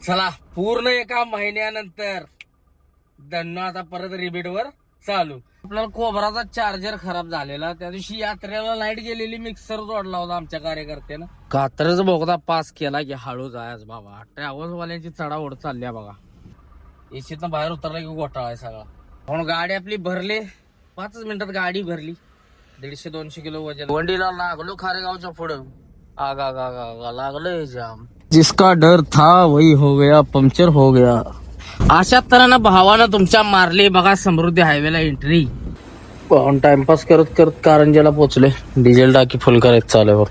चला पूर्ण एका महिन्यानंतर दन्नो आता परत रिबीटवर चालू. आपल्याला कोबराचा चार्जर खराब झालेला, त्या दिवशी यात्रेला लाईट गेलेली, मिक्सर जोडला होता आमच्या कार्यकर्त्यानं. कात्रच बोगदा पास केला की हळू जायच बाबा. ट्रॅव्हल्स वाल्यांची चढाओढ चालल्या बघा. एसीत बाहेर उतरला की घोटाळा आहे सगळा. म्हणून गाडी आपली भरली, 5 मिनिटात गाडी भरली. 150-200 किलो वजन. वंडीला लागलो खारेगावच्या पुढं. आगा लागलं जाम. जिसका डर था वही हो गया, पंक्चर हो गया. अशा तऱ्हेनं भावानं तुमच्या मारली बघा समृद्धी हायवेला एंट्री. टाइमपास करत करत कारंजेला पोहोचले. डिझेल टाकी फुल करायचं चालू.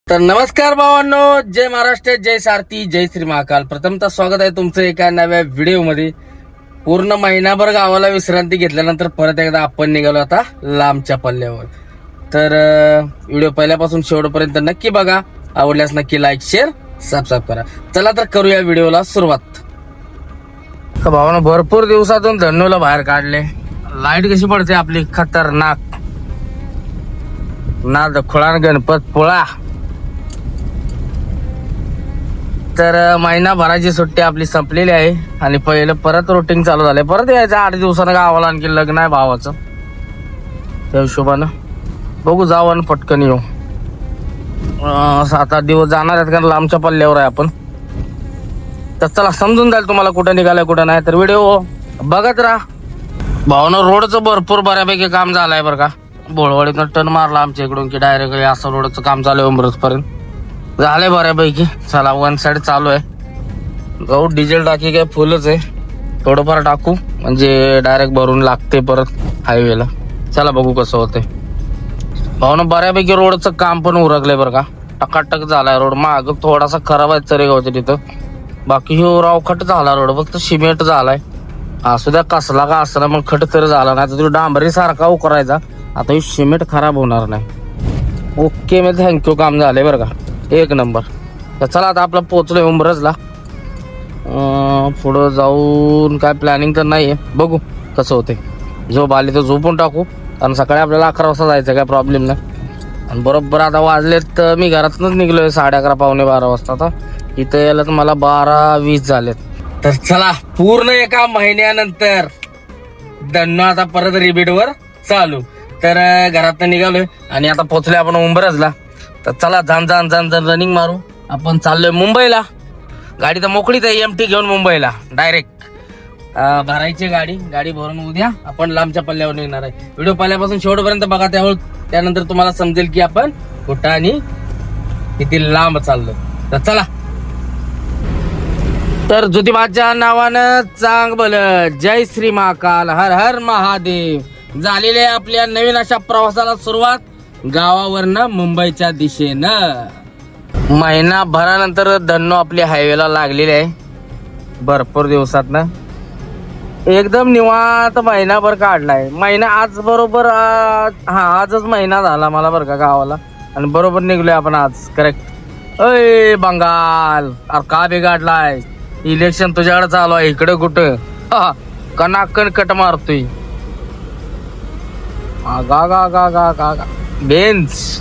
तर नमस्कार भावांनो, जय महाराष्ट्र, जय सारथी, जय श्री महाकाल. प्रथमतः स्वागत आहे तुमचं एका नव्या व्हिडिओ मध्ये. पूर्ण महिनाभर गावाला विश्रांती घेतल्यानंतर परत एकदा आपण निघालो आता लांबच्या पल्ल्यावर. तर व्हिडिओ पहिल्यापासून शेवटपर्यंत नक्की बघा. आवडल्यास नक्की लाईक, शेअर, सबस्क्राईब करा. चला तर करूया व्हिडिओला सुरुवात. भावांनो, भरपूर दिवसातून धन्नूला बाहेर काढले. लाईट कशी पडते आपली खतरनाक. ना दखुळा गणपत पोळा. तर महिनाभराची सुट्टी आपली संपलेली आहे आणि पहिलं परत रुटीन चालू झालंय. परत यायचं 8 दिवसानं गावाला. आणखी लग्न आहे भावाचं, त्या हिशोबानं बघू जाऊ आणि पटकन येऊ. 7-8 दिवस जाणार आहेत कारण लांबच्या पल्ल्यावर आहे आपण. तर चला समजून जाईल तुम्हाला कुठं निघालाय कुठं नाही. तर व्हिडिओ बघत राहा. भावानं रोडचं भरपूर बऱ्यापैकी काम झालंय बरं का. बोळवाडीतनं टर्न मारला आमच्या इकडून की डायरेक्ट असं रोडचं काम चालू आहे उमरस पर्यंत. झालंय बऱ्यापैकी. चला वन साइड चालू आहे. जाऊ डिझेल टाकी काय फुलच आहे. थोडंफार टाकू म्हणजे डायरेक्ट भरून लागते परत हायवेला. चला बघू कसं होतंय. भावनं बऱ्यापैकी रोडचं काम पण उरकलंय बरं का. टकाटक झालाय रोड. माग थोडासा खराब आहे चरेगावच्या तिथं. बाकी हे रावखट झाला रोड, फक्त सिमेंट झालाय. असू द्या कसला का असला, मग खट तरी झाला नाही तर डांबरी सारखा उकरायचा. आता हे सिमेंट खराब होणार नाही. ओके, मी थँक्यू. काम झालंय बरं का, एक नंबर. तर चला आता आपलं पोहोचलोय उंबरजला. पुढं जाऊन काय प्लॅनिंग तर नाहीये, बघू कसं होते. झोप आली तर झोपून टाकू, आणि सकाळी आपल्याला 11 वाजता जायचं, काय प्रॉब्लेम नाही. आणि बरोबर आता वाजलेत, मी घरातूनच निघलोय 11:30 पावणे 12 वाजता. आता इथं यायला तर मला 12:20 झालेत. तर चला पूर्ण एका महिन्यानंतर दन्नो आता परत रिबीटवर चालू. तर घरातून निघालोय आणि आता पोहोचलोय आपण उंबरजला. तर चला जाण रनिंग मारू. आपण चाललोय मुंबईला. गाडी तर मोकळीच आहे, एमटी घेऊन मुंबईला डायरेक्ट भरायची गाडी भरून उद्या आपण लांबच्या पल्ल्यावर निघणार आहे. व्हिडिओ पहिल्यापासून शेवटपर्यंत बघा, त्यानंतर तुम्हाला समजेल की आपण कुठं आणि किती लांब चाललो. तर चला. तर ज्योतिबाच्या नावानं चांग भलं, जय श्री महाकाल, हर हर महादेव. झालेले आपल्या नवीन अशा प्रवासाला सुरुवात गावावरनं मुंबईच्या दिशेनं. महिनाभरानंतर दन्नो आपली हायवेला लागलेली आहे. भरपूर दिवसातनं एकदम निवांत महिनाभर काढलाय. महिना आज बरोबर आजच महिना झाला मला बरं का गावाला. आणि बरोबर निघलोय आपण आज करेक्ट. अय बंगाल, अरे का बिघाडलाय. इलेक्शन तुझ्याकडे चालू आहे, इकडे कुठं कनाकन कट मारतोय. गा बेन्स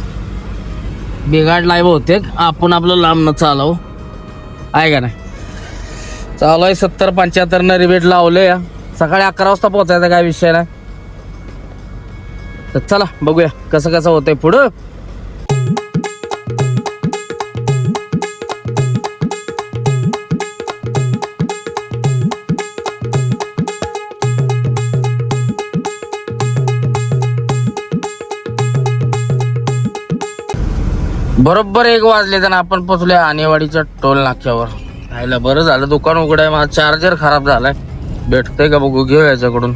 बिघाडलाय बहुतेक. आपण आपलं लांब न चालव आहे का नाही. चालू आहे 70-75 न रिबेट लावले. सकाळी 11 वाजता पोहोचायचा, काय विषय नाही. तर चला बघूया कसं कसं होतंय पुढं. बरोबर 1 वाजले तर आपण पोचलोय आणेवाडीच्या टोल नाक्यावर. राहिलं बरं झालं, दुकान उघड आहे. माझा चार्जर खराब झालाय, भेटतंय का बघू, घेऊ याच्याकडून.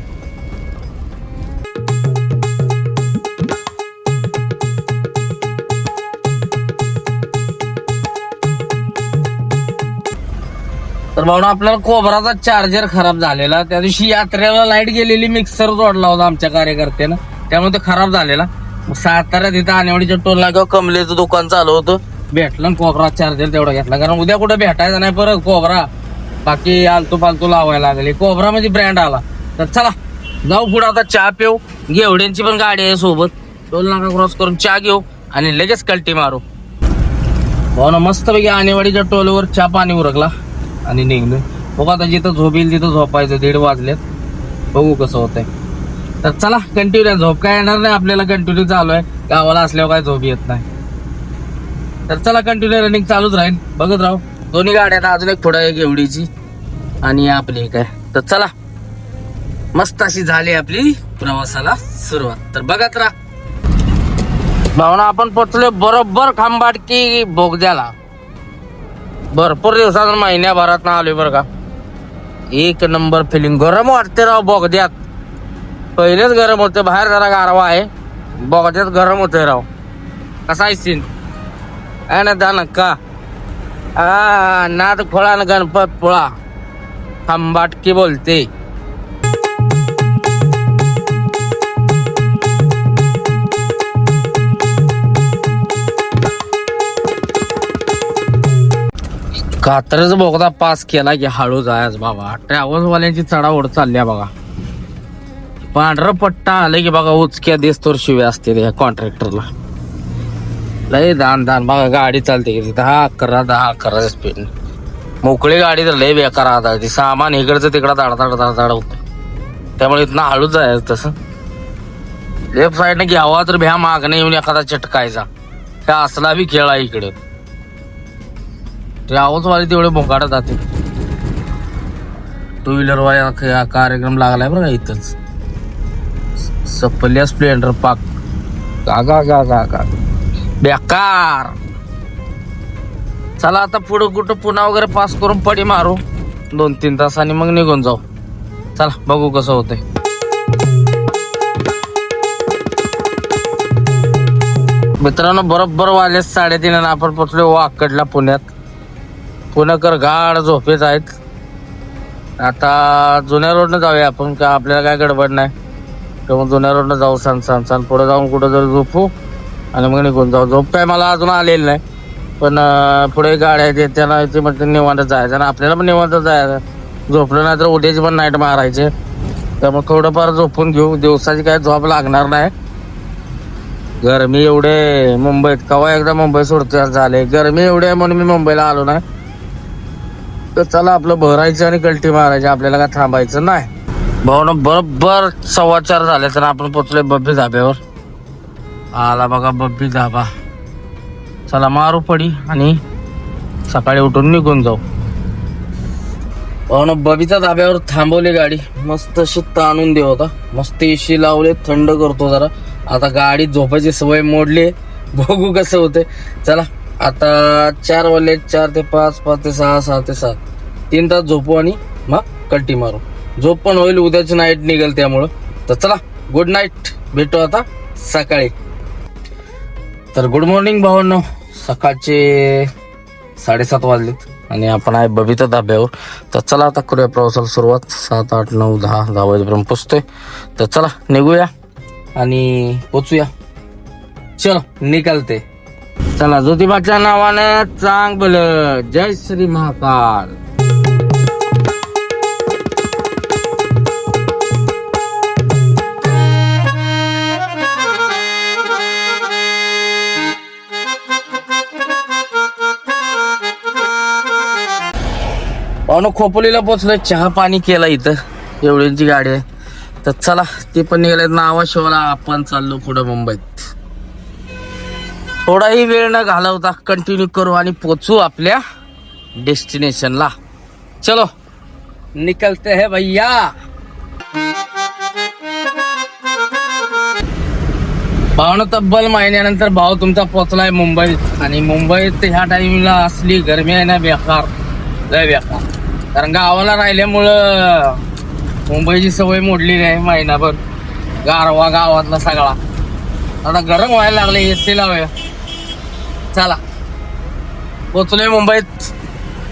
तर भाऊ आपल्याला कोबराचा चार्जर खराब झालेला. त्या दिवशी यात्रेला लाईट गेलेली, मिक्सर जोडला होता आमच्या कार्यकर्त्यानं, त्यामुळे ते खराब झालेला. साताऱ्यात तिथं आणेवाडीच्या टोल नाक्यावर कमलेचं दुकान चालू होतं, भेटलं कोबरा चार्जर तेवढा घेतला. कारण उद्या कुठे भेटायचं नाही परत कोबरा, बाकी आलतू फालतू लावायला लागले. कोबरा म्हणजे ब्रँड आला. तर चला जाऊ पुढे, आता चहा पिऊ. घेवड्यांची पण गाडी आहे सोबत, टोल नाका क्रॉस करून चहा घेऊ आणि लगेच कल्टी मारू. भाऊ ना मस्तपैकी आणेवाडीच्या टोलवर चहा पाणी उरकला आणि निघलोय. बघू आता जिथं झोप येईल तिथं झोपायचं. 1:30 वाजलेत, बघू कसं होतंय. तर चला कंटिन्यू, झोप काय येणार नाही आपल्याला, कंटिन्यू चालू आहे. गावाला असल्यावर काय झोप येत नाही. तर चला कंटिन्यू रनिंग चालूच राहील, बघत राहू. दोन्ही गाड्या, अजून एक पुढं एक एवढीची आणि आपली काय. तर चला मस्त अशी झाली आपली प्रवासाला सुरुवात. तर बघत राहा. भावना आपण पोचलो बरोबर खांबाटकी बोगद्याला. भरपूर दिवसात, महिन्याभरात ना आलोय बरं का. 1 नंबर फिलिंग. गरम वाटते राव बोगद्यात, पहिलेच गरम होते. बाहेर जरा गारवा आहे, बोगद्यात गरम होते राव. कसा आहे सीन आहे ना दा नक्का. नाद खोळा ना गणपत पोळा, खांबाटकी बोलते. कात्रज बोगदा पास केला की हळू जायच बाबा. ट्रॅव्हल्स वाल्यांची चढाओढ चालल्या बघा. पांढरं पट्टा आलं की बघा उचक्या देस्तोर शिव्या असते त्या कॉन्ट्रॅक्टरला. लय दान बघा, गाडी चालते की 10-11 स्पीड. मोकळी गाडी तर लय बेकार राहतात. ती सामान इकडचं तिकडं दाड होत. त्यामुळे इथनं हळूच जायचं. तसं लेफ्ट साईडने घ्यावा तर भ्या मागणं येऊन एखादा चटकायचा. त्या असला बी खेळ आहे इकडे. ट्रॅव्हल्स वाले तेवढे भोंगाडत जाते. 2 व्हीलर वाला कार्यक्रम लागलाय बरं का इथंच. सपल्या स्प्लेंडर पाक गा बेकार. चला आता पुढं कुठं पुन्हा वगैरे पास करून पडी मारू 2-3 तासांनी, मग निघून जाऊ. चला बघू कसं होतंय. मित्रांनो बरोबर वाजले 3:30 आणि आपण पोचलो वाकडला पुण्यात. पुणेकर गाड झोपेच आहेत. आता जुन्या रोडनं जाऊया आपण, का आपल्याला काय गडबड नाही. तेव्हा जुन्या रोडनं जाऊ. सांग पुढे जाऊन कुठं जर झोपू आणि मग निघून जाऊ. झोप काय मला अजून आलेली नाही, पण पुढे गाड्या आहेत त्यांना ते म्हटलं निवांत जायचं आणि आपल्याला पण निवांत जायचं. झोपलं नाही तर उद्याची पण नाईट मारायचे. त्यामुळे थोडंफार झोपून घेऊ. दिवसाची काय झोप लागणार नाही. गरमी एवढे मुंबईत, कवा एकदा मुंबई सोडते झाले. गरमी एवढी आहे म्हणून मी मुंबईला आलो नाही. तर चला आपलं भरायचं आणि कल्टी मारायची, आपल्याला काय थांबायचं नाही. भाऊन बरोबर 4:15 झाले तर आपण पोचलोय बब्बी धाब्यावर. आला बघा बब्बी धाबा. चला मारू पडी आणि सकाळी उठून निघून जाऊ. भाऊन बबीच्या धाब्यावर थांबवली गाडी. मस्त शीत आणून दे होता. मस्त एसी लावले, थंड करतो जरा. आता गाडी झोपायची सवय मोडली, बघू कसं होते. चला आता 4 वाजले. 4 ते 5, 5 ते 6, 6 ते 7, 3 तास झोपू आणि मग कल्टी मारू. झोप पण होईल, उद्याची नाईट निघेल त्यामुळं. तर चला गुड नाईट, भेटू आता सकाळी. तर गुड मॉर्निंग भावांनो. सकाळचे 7:30 वाजलेत आणि आपण आहे बबीता धाब्यावर. तर चला आता करूया प्रवासाला सुरुवात. 7, 8, 9, 10 वाजेपर्यंत पोचतोय. तर चला निघूया आणि पोचूया. चलो निघालते. चला ज्योतिबाच्या नावानं चांग भलं. जय श्री महाकाल. पाहुणं खोपोलीला पोचलोय. चहा पाणी केला इथं. एवढ्यांची गाडी आहे. तर चला ते पण निघाले नावाशिवाला. आपण चाललो पुढं मुंबईत. थोडाही वेळ न घालवता कंटिन्यू करू आणि पोचू आपल्या डेस्टिनेशनला. चलो निकलते हैं भैया. भावनं तब्बल महिन्यानंतर भाऊ तुमचा पोचलाय मुंबईत. आणि मुंबईत ह्या टाइमला असली गरमी आहे ना, बेकार, लय बेकार. कारण गावाला राहिल्यामुळं मुंबईची सवय मोडली नाही. महिनाभर गारवा गावातला सगळा, आता गरम व्हायला लागले. एसी लावूया. चला पोचलोय मुंबईत.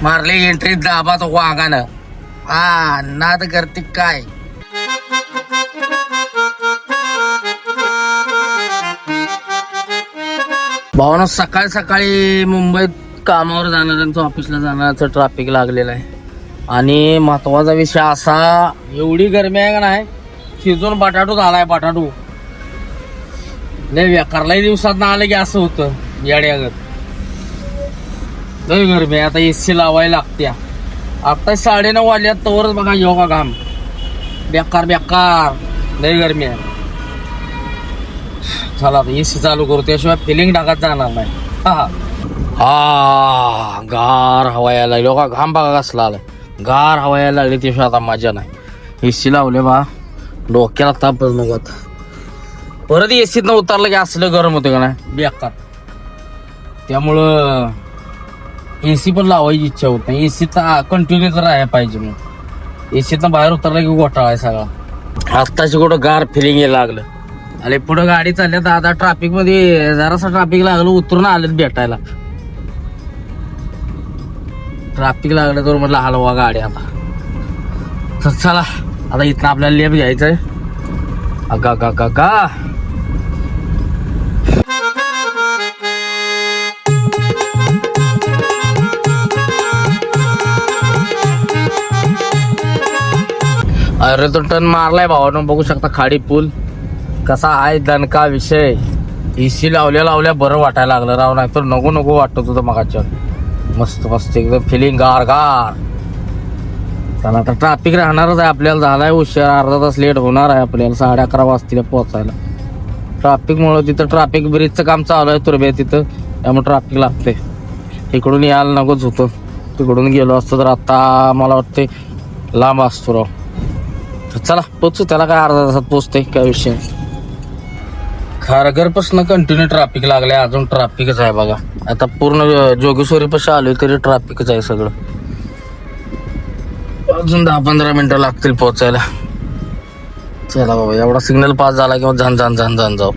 मारले एंट्री दाबा तो वागानं. हा नाद करते काय. भावना सकाळी सकाळी मुंबईत कामावर जाणाऱ्यांचं, ऑफिसला जाणाऱ्यांचं ट्रॅफिक लागलेलं आहे. आणि महत्वाचा विषय असा, एवढी गरमी आहे का नाही, शिजून बटाटू झालाय. बटाटू लय बेकार. लय दिवसात ना आलं की असं होतं याड्यागत. लय गरमी आहे. आता एसी लावायला लागत्या. आता 9:30 वाजल्यात तवरच बघा योगा काम. बेकार बेकार लय गरमी आहे. चला आता एसी चालू करू, त्याशिवाय फिलिंग टाकत जाणार नाही. हा गार हवा यायला लागली. लोका घाम बघा कसला आलाय. गार हवा यायला लागली, त्याशिवाय आता मजा नाही. एसी लावले बा, डोक्याला तापच नको आता. परत एसीत न उतरलं की असलं गरम होतं का नाही, बेकार. त्यामुळं एसी पण लावायची इच्छा होत नाही. एसीत कंटिन्यू तर राहायला पाहिजे. मग एसीतनं बाहेर उतरलं की घोटाळा आहे सगळा. आत्ताची कुठं गार फिलिंग यायला लागलं. अरे पुढं गाडी चालल्या तर आता ट्रॅफिक मध्ये जरासं ट्रॅफिक लागलं, उतरून आलेत भेटायला. ट्रॅफिक लागलं तर म्हटलं हलवा गाडी आता. तर चला आता इथं आपल्याला लेप घ्यायचंय. अगा गा गा गा. अरे तो टन मारलाय भावानं. बघू शकता खाडी पूल कसा आहे. दणका विषय. एसी लावल्या लावल्या बरं वाटायला लागलं राव, नाही तर नको नको वाटत होतं मगाच्या. मस्त मस्त एकदम फिलिंग गार गार. चला आता ट्रॅफिक राहणारच आहे आपल्याला. झालाय उशीर, अर्धा तास लेट होणार आहे आपल्याला. 11:30 वाजतील पोहोचायला. ट्रॅफिक मुळे तिथं ट्रॅफिक ब्रिजचं काम चालू आहे तुरबे तिथं, त्यामुळे ट्रॅफिक लागते. इकडून यायला नकोच होतं, तिकडून गेलो असतो तर आता मला वाटते लांब असतो राव. चला पोचू, त्याला काय अर्धा तासात पोचते, काय विषय. खारघरपासून कंटिन्यू ट्रॅफिक लागलंय. अजून ट्रॅफिकच आहे बघा. आता पूर्ण जोगेश्वरी पाशी आलोय तरी ट्रॅफिकच आहे सगळं. अजून 10-15 मिनिटं लागतील पोहोचायला. चला बाबा, एवढा सिग्नल पास झाला किंवा झन झन झन झन जाऊ.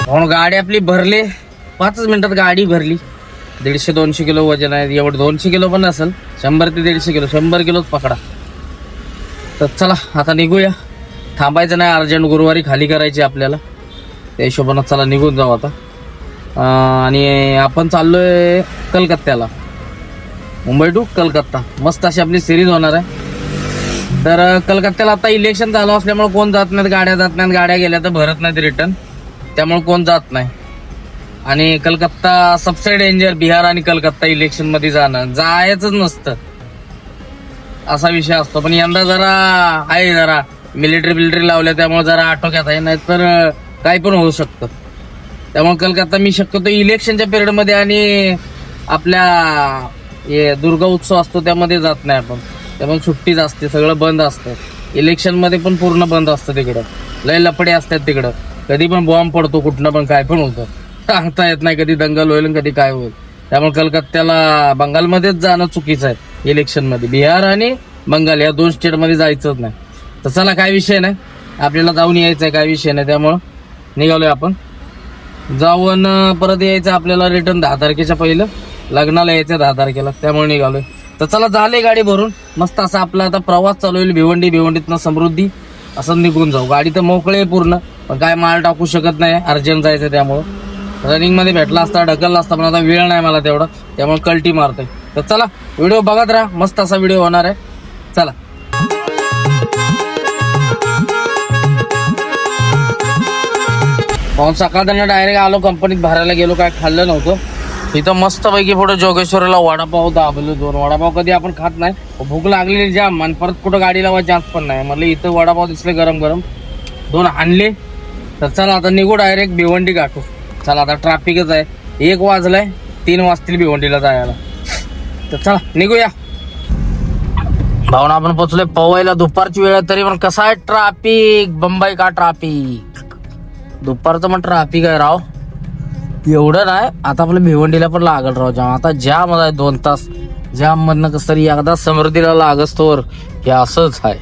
म्हणून गाडी आपली भरली. 5 मिनिटात गाडी भरली. 150-200 किलो वजन आहे. एवढं 200 किलो पण नसेल, 100 ते 150 किलो. 100 किलोच पकडा. तर चला आता निघूया. थांबायचं नाही, अर्जंट गुरुवारी खाली करायची आपल्याला. त्या हिशोबानं चला निघून जाऊ आता. आणि आपण चाललोय कलकत्त्याला. मुंबई टू कलकत्ता. मस्त अशी आपली सिरीज होणार आहे. तर कलकत्त्याला आता इलेक्शन झालं असल्यामुळे कोण जात नाहीत, गाड्या जात नाहीत. गाड्या गेल्या तर भरत नाहीत रिटर्न, त्यामुळे कोण जात नाही. आणि कलकत्ता सबसे डेंजर. बिहार आणि कलकत्ता इलेक्शन मध्ये जायचंच नसतं, असा विषय असतो. पण यंदा जरा आहे, जरा मिलिटरी लावल्या त्यामुळे जरा आटोक्यात आहे, नाहीतर काही पण होऊ शकतं. त्यामुळे कलकत्ता मी शक्यतो इलेक्शनच्या पिरियडमध्ये आणि आपल्या दुर्गा उत्सव असतो त्यामध्ये जात नाही आपण. त्यामुळे सुट्टीच असते, सगळं बंद असतं. इलेक्शन मध्ये पण पूर्ण बंद असतं तिकडं. लय लफडे असतात तिकडं. कधी पण बॉम्ब पडतो, कुठनं पण काय पण होतं, सांगता येत नाही. कधी दंगल होईल कधी काय होईल. त्यामुळे कलकत्त्याला बंगालमध्येच जाणं चुकीचं आहे इलेक्शन मध्ये. बिहार आणि बंगाल या 2 स्टेटमध्ये जायचंच नाही. तर चला काय विषय नाही, आपल्याला जाऊन यायचं आहे, काय विषय नाही. त्यामुळं निघालोय आपण. जाऊन परत यायचं आपल्याला रिटर्न 10 तारखेच्या पहिलं. लग्नाला यायचं 10 तारखेला, त्यामुळे निघालोय. तर चला झाले गाडी भरून. मस्त असा आपला आता प्रवास चालू होईल. भिवंडीतनं समृद्धी असं निघून जाऊ. गाडी तर मोकळी आहे पूर्ण, पण काय माल टाकू शकत नाही, अर्जंट जायचं. त्यामुळं रनिंग मध्ये भेटला असता, ढकलला असता, पण आता वेळ नाही मला तेवढा, त्यामुळे कल्टी मारतोय. तर चला व्हिडिओ बघत राहा, मस्त असा व्हिडिओ होणार आहे. चला पाहून सकाळ डायरेक्ट आलो कंपनीत. भरायला गेलो, काय खाल्लं नव्हतं. इथं मस्त पैकी पुढे जोगेश्वरीला वडापाव दाबलो. 2 वडापाव कधी आपण खात नाही. भूक लागलेली जाम, आणि परत कुठं गाडी लावायची चान्स पण नाही. म्हटलं इथं वडापाव दिसले गरम गरम, 2 आणले. तर चला आता निघू डायरेक्ट भिवंडी गाठू. चला आता ट्रॅफिकच आहे. 1 वाजलाय, 3 वाजतील भिवंडीला जायला. तर चला निघूया. भावना आपण पोहोचलोय पवईला. दुपारची वेळ आहे तरी पण कसा आहे ट्रॅफिक, बंबई का ट्रॅफिक. दुपारचं मग ट्रॅफिक आहे राव. एवढं नाही, आता आपलं भिवंडीला पण लागल राव जाम. आता जाम आहे 2 तास. जाम मधनं कसं तरी एकदा समृद्धीला लागस तोवर हे असंच आहे.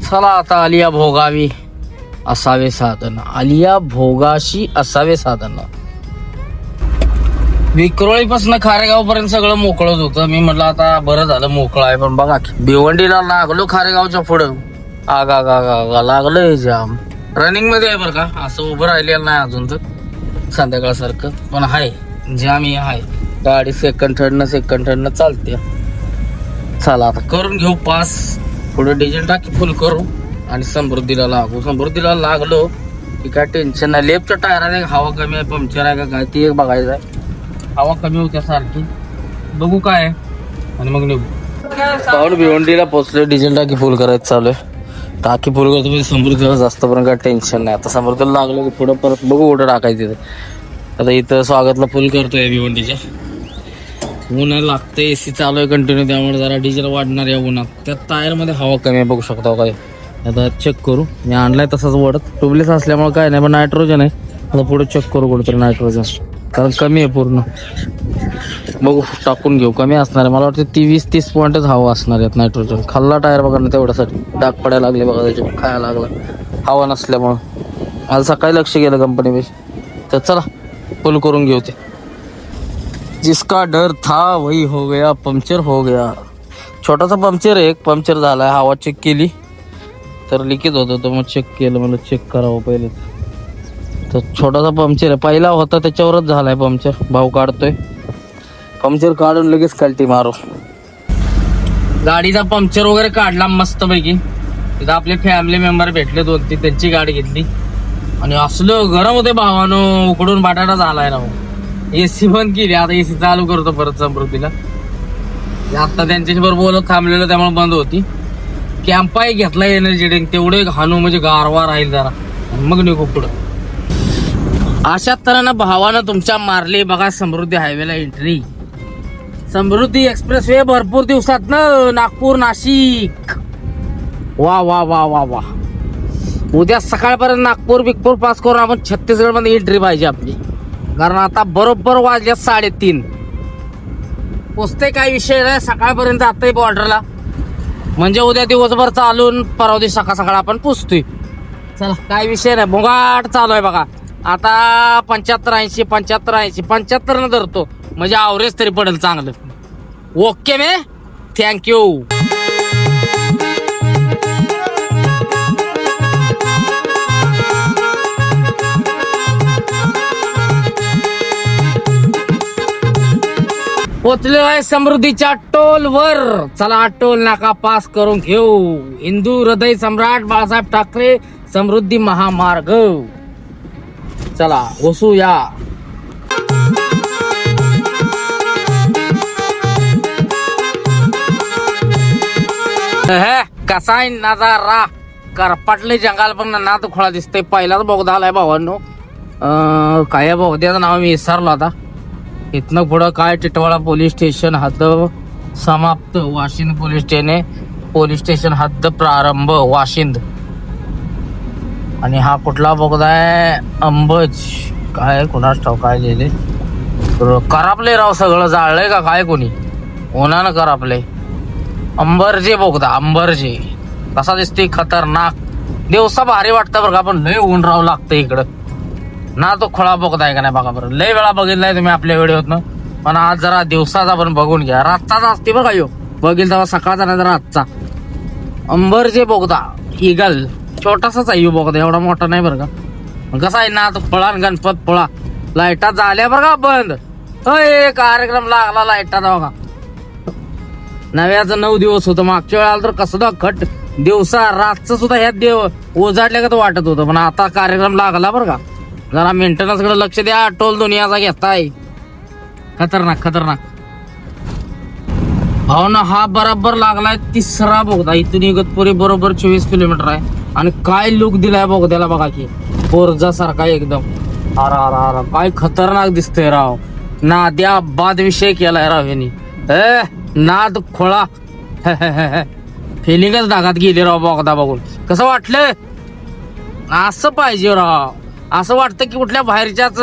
चला आता आलिया भोगावी असावे साधन. आलिया भोगाशी असावे साधन. विक्रोळीपासून खारेगाव पर्यंत सगळं मोकळत होतं. मी म्हटलं आता बरं झालं मोकळं आहे. पण बघा भिवंडीला लागलो खारेगावच्या पुढं. आगा लागलोय जाम. रनिंग मध्ये आहे बरं का, असं उभं राहिलेलं नाही अजून तर संध्याकाळसारखं. पण आहे जाम हे आहे. गाडी सेकंड थर्डनं चालते. चला आता करून घेऊ पास. पुढे डिझेल टाकी फुल करू आणि समृद्धीला लागू. समृद्धीला लागलो की काय टेन्शन नाही. लेफ्टच्या टायरात हवा कमी आहे, पंक्चर आहे का काय ते एक बघायचं आहे. हवा कमी होत्या सारखी, बघू काय आहे आणि मग निघू. पाहून भिवंडीला पोहोचलोय. डिझेल टाकी फुल करायचं चालू आहे. टाकी फुल करतो म्हणजे समृद्धीला जास्त पण काय टेन्शन नाही. आता समृद्धीला लागलो की पुढं परत बघू कुठं टाकायचं तिथे. आता इथं स्वागतला फुल करतोय भिवंडीच्या. ऊन लागतं, एसी चालू आहे कंटिन्यू, त्यामुळे जरा डिझेल वाढणार या उन्हात. त्या टायरमध्ये हवा कमी आहे, बघू शकता काय. आता चेक करू. मी आणलाय तसाच वडत, ट्यूबलेस असल्यामुळे काय नाही, पण नायट्रोजन आहे. आता पुढे चेक करू कुठेतरी नायट्रोजन, कारण कमी आहे पूर्ण. बघू टाकून घेऊ. कमी असणार आहे मला वाटतं 23-30 पॉईंटच हवा असणार आहेत नायट्रोजन. खाल्ला टायर बघा ना तेवढ्यासाठी. डाग पडायला लागले बघा त्याचे, खायला लागला हवा नसल्यामुळं. आज सकाळी लक्ष गेलं कंपनी बेस. तर चला फुल करून घेऊ. ते जिसका डर था वही हो गया, पंक्चर हो गया. छोटासा पंक्चर आहे, एक पंक्चर झालाय. हवा चेक केली तर लिकेज होत होतं, मग चेक केलं, मला चेक करावं पहिले. तर छोटासा पंक्चर आहे, पहिला होता त्याच्यावरच झालाय पंक्चर. भाऊ काढतोय, पंक्चर काढून लगेच कल्टी मारू. गाडीचा पंक्चर वगैरे काढला मस्त पैकी. तिथं आपले फॅमिली मेंबर भेटले 2-3, त्यांची गाडी घेतली आणि असलं गरम होते भावानं, उकडून बटाटा झालाय ना. एसी बंद केली, आता एसी चालू करतो परत समृद्धीला. आता त्यांच्याशी बरोबर बोलत थांबलेलं त्यामुळे बंद होती. कॅम्पाही घेतला एनर्जी ड्रिंक, तेवढे हानू म्हणजे गारवा राहील जरा, मग निघू पुढं. अशा तऱ्हेनं भावानं तुमच्या मारली बघा समृद्धी हायवेला एंट्री. समृद्धी एक्सप्रेस वे भरपूर दिवसात नागपूर नाशिक. वा वा वा वा वा. उद्या सकाळपर्यंत नागपूर बिगपूर पास करून आपण छत्तीसगड मध्ये एंट्री पाहिजे आपली. कारण आता बरोबर वाजल्यात 3:30. पोचते काही विषय नाही, सकाळपर्यंत जातंय बॉर्डरला. म्हणजे उद्या दिवसभर चालून परवा दिवशी सकाळ आपण पोचतोय. चला काय विषय नाही, भोंगाट चालू आहे बघा. आता 75-80 न धरतो म्हणजे आवरेज तरी पडेल चांगलं. ओके मे, थँक्यू. पोचलो आहे समृद्धीच्या टोल वर. चला टोल नाका पास करून घेऊ. हिंदू हृदय सम्राट बाळासाहेब ठाकरे समृद्धी महामार्ग. चला बसूया. कसा आहे नजारा. करपाटले जंगाल पण नाद खोळा दिसतंय. पहिलाच बोगदा आलाय भावांनो. काय बोगद्याचं नाव मी विसरलो आता. इथनं पुढं काय टिटवाळा पोलीस स्टेशन हद्द समाप्त. वाशिंद पोलीस स्टेशन हद्द प्रारंभ वाशिंद. आणि हा कुठला बोगदा आहे, अंबज काय कुणाच ठाव काय लिहिले. करापले राव, सगळं जाळलंय का काय कोणी, उन्हानं करापले. अंबरजे बोगदा, अंबरजे. कसा दिसते खतरनाक. दिवसा भारी वाटतं बरं का, पण लय ऊन राहावं लागतं इकडं ना. तो खोळा बोगदा आहे का नाही बघा बरं. लय वेळा बघितलाय तुम्ही आपल्या व्हिडिओतनं, पण आज जरा दिवसाचा पण बघून घ्या. रातचाच असते बघा यो, बघील तेव्हा सकाळचा नाही तर रातचा. अंबरजे बोगदा इगल. छोटासाच आहे बोगदा, एवढा मोठा नाही बरं का. कसा आहे ना तो फळा गणपत फळा. लाईटा झाल्या बरं का बंद. कार्यक्रम लागला लाईटाचा बघा. नव्याचं 9 दिवस होतं. मागच्या वेळेला तर कसं खट दिवसा रातचं सुद्धा ह्यात देव ओजाडल्या का वाटत होतं. पण आता कार्यक्रम लागला बरं का. जरा मेंटेनन्स कडे लक्ष द्या. टोल दुनियाचा घेताय. खतरनाक खतरनाक. भावना हा बरोबर लागलाय 3रा बोगदा. इथून इगतपुरी बरोबर 24 किलोमीटर आहे. आणि काय लुक दिलाय बोगद्याला बघा की, बोरजा सारखा एकदम. अरा काय खतरनाक दिसतंय राव. नाद्या बाद विषय केलाय राव यांनी. नाद खोळा फिलिंगच ढगात गेली राव बोगदा बघून. कसं वाटलं? असं पाहिजे राव. असं वाटतं की कुठल्या बाहेरच्याच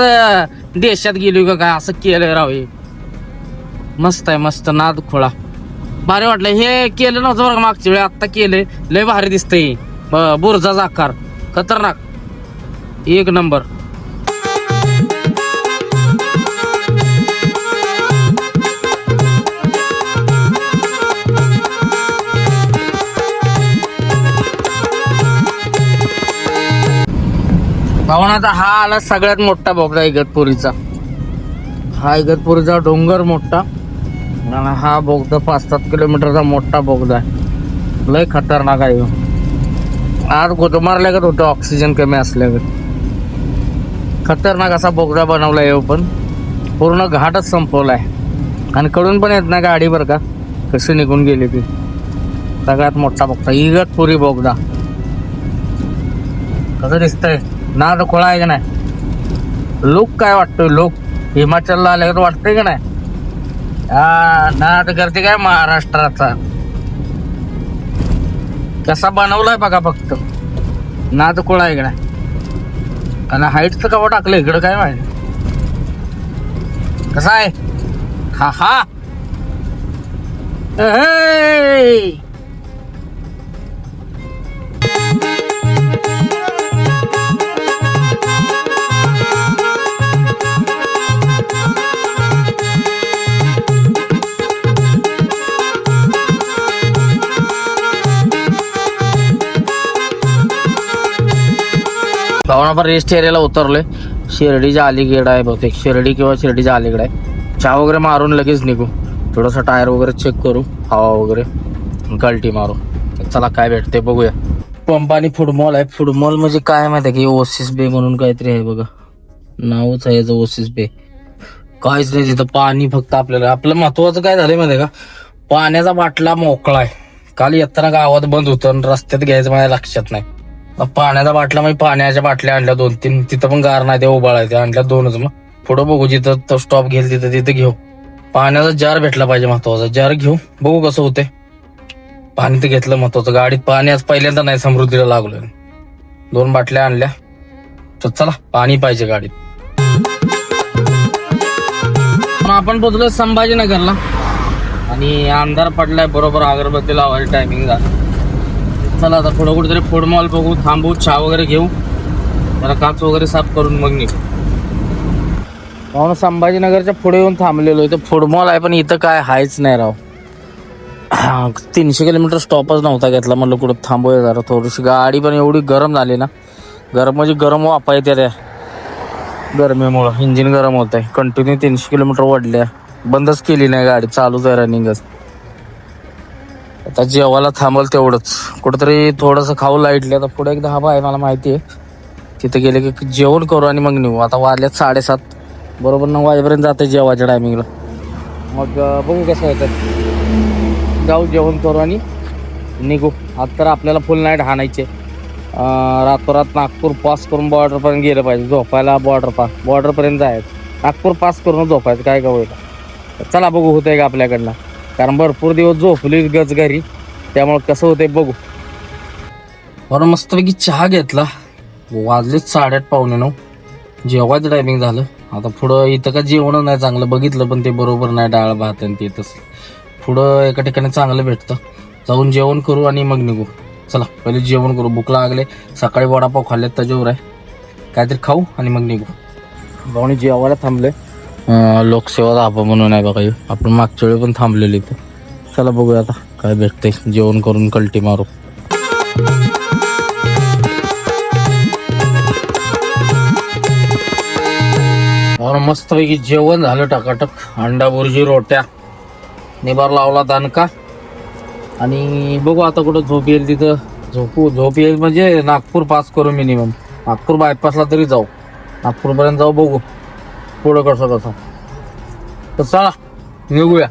देशात गेलो का काय, असं केलंय राव. हे मस्त आहे, मस्त नाद खोळा भारी वाटलं. हे केलं नव्हतं बरं मागच्या वेळी, आत्ता केलंय. लय भारी दिसतंय. बुरजाचा आकार खतरनाक, एक नंबर. भावनाचा हा आला सगळ्यात मोठा बोगदा इगतपुरीचा. हा इगतपुरीचा डोंगर मोठा आणि हा बोगदा 5-7 किलोमीटरचा मोठा बोगदा आहे. लय खतरनाक आहे ह्यो. आज गुदमारल्यागत होतं, ऑक्सिजन कमी असल्यागत. खतरनाक असा बोगदा बनवलाय ह्यो, पण पूर्ण घाटच संपवलाय आणि कडून पण येत नाही गाडी बरं का, कशी निघून गेली ती. सगळ्यात मोठा बोगदा इगतपुरी बोगदा. कसं दिसतंय? नाद खोळा आहे का नाही? लोक काय वाटतोय? लोक हिमाचलला आले तर वाटतंय का नाही? हा नाद करते काय महाराष्ट्राचा. कसा बनवलाय बघा फक्त. नाद खोळा आहे का नाही? आणि हाईटचं कवा टाकलं इकडं काय माहिती. कसा आहे? हा हा भावनापर रेस्ट एरियाला उतरलोय. शिर्डीच्या अलीकडे आहे बहुतेक, शिर्डी किंवा शिर्डीच्या अलीकडे आहे. चहा वगैरे मारून लगेच निघू. थोडंसं टायर वगैरे चेक करू, हवा वगैरे गलटी मारू. चला काय भेटते बघूया. पंप आणि फूड मॉल आहे. फूड मॉल म्हणजे काय माहिती आहे की ओसिस बे म्हणून काहीतरी आहे बघा, नावच आहे याचं ओसिस बे. काहीच नाही तिथं, पाणी फक्त. आपल्याला आपलं महत्वाचं काय झालंय माहिती आहे का, पाण्याचा बाटला मोकळा आहे. काल येताना गावात बंद होतं आणि रस्त्यात घ्यायचं माझ्या लक्षात नाही. पाण्याचा बाटला म्हणजे पाण्याच्या बाटल्या आणल्या 2-3. तिथं पण गार नाही, ते उबाळाय ते आणल्या 2च. मग पुढं बघू, जिथं तो स्टॉप घेईल तिथं घेऊ. पाण्याचा जार भेटला पाहिजे, महत्वाचा जार घेऊ. बघू कसं होते. पाणी तर घेतलं महत्वाचं. गाडीत पाणी आज पहिल्यांदा नाही, समृद्धीला लागलोय. 2 बाटल्या आणल्या. तर चला, पाणी पाहिजे गाडीत. आपण पोहोचलोय संभाजीनगरला आणि अंधार पडलाय. बरोबर अगरबत्ती लावायला टायमिंग झाला. चला आता पुढं कुठेतरी फूड मॉल बघू, थांबू, चहा वगैरे घेऊ, जरा काच वगैरे साफ करून मग निघू. म्हणून संभाजीनगरच्या पुढे येऊन थांबलेलो. इथं फूड मॉल आहे पण इथं काय हायच नाही राव. 300 किलोमीटर स्टॉपच नव्हता घेतला. म्हणलं कुठं थांबूया जरा थोडीशी. गाडी पण एवढी गरम झाली ना, गरम म्हणजे गरम वापा येते त्या गरमीमुळं. इंजिन गरम होत आहे. कंटिन्यू 300 किलोमीटर वाढल्या, बंदच केली नाही गाडी, चालूच आहे रनिंगच. आता जेवायला थांबल तेवढंच. कुठंतरी थोडंसं खाऊ लाईटली. आता पुढे एक धाबा आहे मला माहिती आहे, तिथे गेले की जेवण करू आणि मग निघू. आता वाजल्यात 7:30, बरोबर 9 वाजेपर्यंत जाते जेवायच्या टायमिंगला. मग बघू कसं होतं. जाऊ, जेवण करू आणि निघू. आता तर आपल्याला फुल नाईट हाणायचे. रातोरात नागपूर पास करून बॉर्डरपर्यंत गेलं पाहिजे. झोपायला बॉर्डरपर्यंत जायचं. नागपूर पास करून झोपायचं काय का होईल. चला बघू होतंय का आपल्याकडनं, कारण भरपूर दिवस झोपली गच घरी, त्यामुळे कसं होतंय बघू. बरं मस्तपैकी चहा घेतला. वाजले 8:30 पावणे 9. जेवायचं टायमिंग झालं. आता पुढं इथं का जेवण नाही चांगलं, बघितलं पण ते बरोबर नाही. डाळ भात आणि ते तसं. पुढं एका ठिकाणी चांगलं भेटतं, जाऊन जेवण करू आणि मग निघू. चला पहिले जेवण करू, भूक लागले. सकाळी वडापाव खाल्ले त्याच्यावर आहे, काहीतरी खाऊ आणि मग निघू. भाऊनी जेवायला थांबले. लोकसेवा धाबा म्हणून आहे बघा. आपण मागच्या वेळी पण थांबलेली इथं. चला बघूया आता काय भेटते. जेवण करून कल्टी मारू. मस्तपैकी जेवण झालं टकाटक. अंडा बुर्जी, रोट्या, निबार लावला दानका आणि बघू आता कुठं झोप येईल तिथं झोप येईल. म्हणजे नागपूर पास करू मिनिमम. नागपूर बायपासला तरी जाऊ, नागपूरपर्यंत जाऊ. बघू पुढं कसं. तर चला निघूया.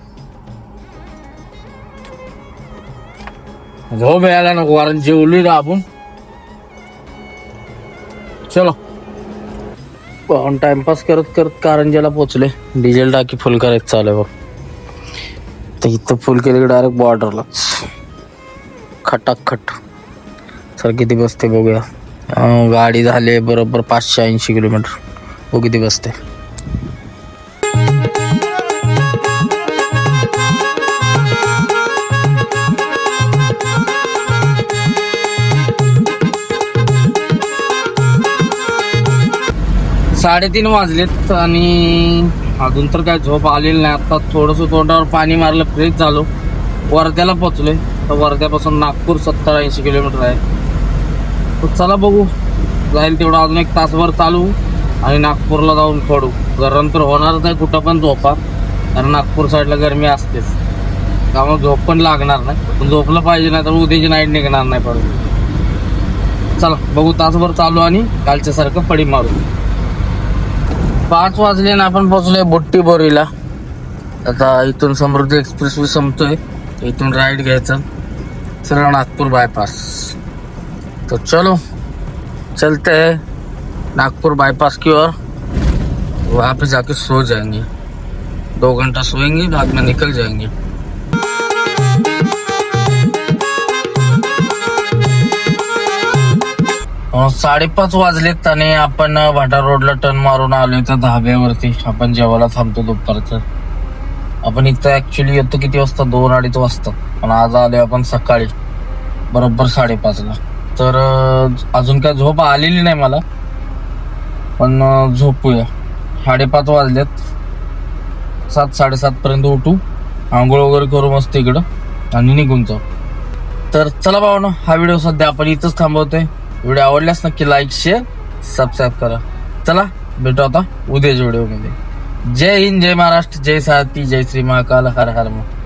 झोप यायला नको, कारण जेवली ना आपण. चलो. टाइमपास करत करत कारंजाला पोचले. डिझेल टाकी फुल करायचं चालू आहे बघ. आता इथं फुल केली डायरेक्ट बॉर्डरलाच खटाखट. सर किती बसते बघूया. गाडी झाली बरोबर 580 किलोमीटर. हो किती बसते. साडेतीन वाजलेत आणि अजून तर काय झोप आलेली नाही. आता थोडंसं तोंडावर पाणी मारलं, फ्रेश झालो, वर्ध्याला पोचलोय. तर वर्ध्यापासून नागपूर 70-80 किलोमीटर आहे. तर चला बघू, जाईल तेवढं अजून एक तासभर चालू आणि नागपूरला जाऊन पडू. गरम तर होणारच आहे कुठं पण झोपा, कारण नागपूर साईडला गरमी असतेच, त्यामुळे झोप पण लागणार नाही. पण झोपलं पाहिजे, नाही तर उद्याची नाईट निघणार नाही परत. चला बघू, तासभर चालू आणि कालच्या सारखं फडी मारू. 5 वाजले ना आपण पोहोचलोय बुट्टी बोरीला. आता इथून समृद्धी एक्सप्रेस वे संपतोय, इथून राईड घ्यायचं सरळ नागपूर बायपास. तो चलो चलते हैं नागपुर बाईपास की ओर. वहाँ पे जाके सो जाएंगे, 2 घंटा सोएंगे, बाद में निकल जाएंगे. और 5:30 वाजलेत आणि आपण भाटा रोडला टर्न मारून आलोय त्या धाब्यावरती. आपण जेवायला थांबतो दुपारचं. आपण इथं ऍक्च्युली येतो किती वाजता, 2-2:30 वाजता, पण आज आलोय आपण सकाळी बरोबर 5:30ला. तर अजून काय झोप आलेली नाही मला, पण झोपूया. 5:30 वाजलेत, 7-7:30 पर्यंत उठू, आंघोळ वगैरे करू मस्त इकडं आणि निघून जाऊ. तर चला भावना, हा व्हिडिओ सध्या आपण इथंच थांबवतोय. व्हिडिओ आवडल्यास नक्की लाईक, शेअर, सबस्क्राईब करा. चला भेटू आता उद्याच्या व्हिडिओमध्ये. जय हिंद, जय महाराष्ट्र, जय सारथी, जय श्री महाकाल, हर हर महादेव.